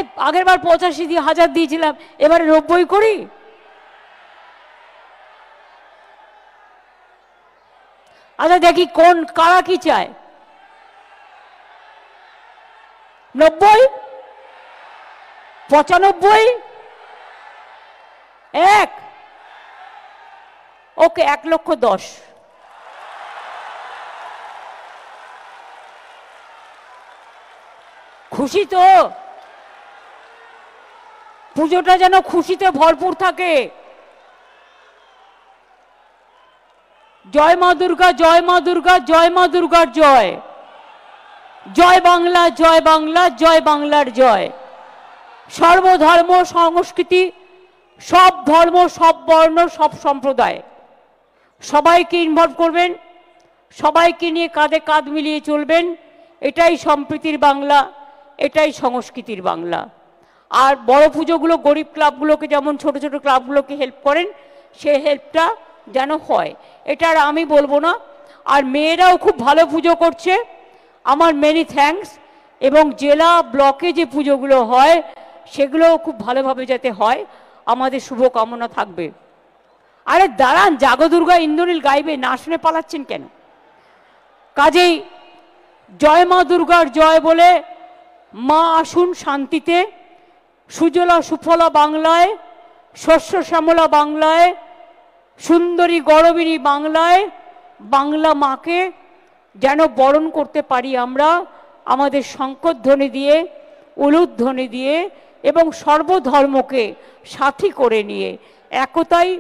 এই আগের বার 85,000 দিয়েছিলাম, এবারে 90 করি। আচ্ছা দেখি কোন কারা কি চায়। 90, 95, 1, ওকে 1,10,000। খুশি তো? পুজোটা যেন খুশিতে ভরপুর থাকে। জয় মা দুর্গা, জয় মা দুর্গা, জয় মা দুর্গার জয়। জয় বাংলা, জয় বাংলা, জয় বাংলার জয়। সর্বধর্ম সংস্কৃতি, সব ধর্ম, সব বর্ণ, সব সম্প্রদায় সবাইকে ইনভলভ করবেন, সবাইকে নিয়ে কাঁধে কাঁধ মিলিয়ে চলবেন। এটাই সম্প্রীতির বাংলা, এটাই সংস্কৃতির বাংলা। আর বড় পুজোগুলো গরিব ক্লাবগুলোকে, যেমন ছোট ছোট ক্লাবগুলোকে হেল্প করেন, সে হেল্পটা যেন হয়, এটা আর আমি বলবো না। আর মেয়েরাও খুব ভালো পুজো করছে, আমার মেনি থ্যাঙ্কস। এবং জেলা ব্লকে যে পুজোগুলো হয় সেগুলোও খুব ভালোভাবে যাতে হয়, আমাদের শুভকামনা থাকবে। আরে দাঁড়ান, জাগো দুর্গা ইন্দ্রনীল গাইবে, না শুনে পালাচ্ছেন কেন? কাজেই জয় মা দুর্গার জয় বলে মা আসুন শান্তিতে, সুজলা সুফলা বাংলায়, শস্য শ্যামলা বাংলায়, সুন্দরী গরবিনী বাংলায় বাংলা মাকে যেন বরণ করতে পারি আমরা, আমাদের শঙ্করধ্বনি দিয়ে, উলুধ্বনি দিয়ে এবং সর্বধর্মকে সাথী করে নিয়ে। একতাই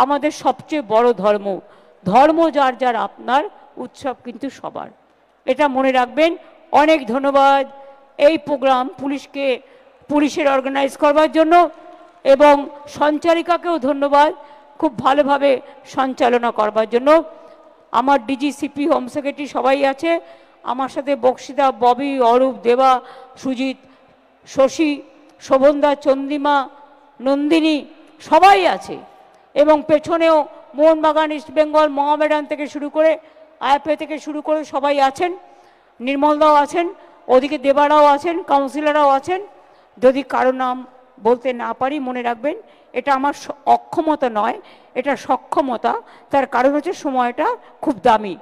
আমাদের সবচেয়ে বড় ধর্ম। ধর্ম যার যার আপনার, উৎসব কিন্তু সবার, এটা মনে রাখবেন। অনেক ধন্যবাদ এই প্রোগ্রাম পুলিশের অর্গানাইজ করবার জন্য, এবং সঞ্চালিকাকেও ধন্যবাদ খুব ভালোভাবে সঞ্চালনা করবার জন্য। আমার ডিজি, সিপি, হোম সেক্রেটারি সবাই আছে আমার সাথে, বক্সিদা, ববি, অরূপ, দেবা, সুজিত, শশী, শোভনদা, চন্দ্রিমা, নন্দিনী সবাই আছে। এবং পেছনেও মোহনবাগান, ইস্টবেঙ্গল, মোহামেডান থেকে শুরু করে, আইএফএ থেকে শুরু করে সবাই আছেন। নির্মলদাও আছেন, ওদিকে দেবারাও আছেন, কাউন্সিলররাও আছেন। যদি কারো নাম বলতে না পারি মনে রাখবেন, এটা আমার অক্ষমতা নয়, এটা সক্ষমতা। তার কারণ হচ্ছে সময়টা খুব দামি।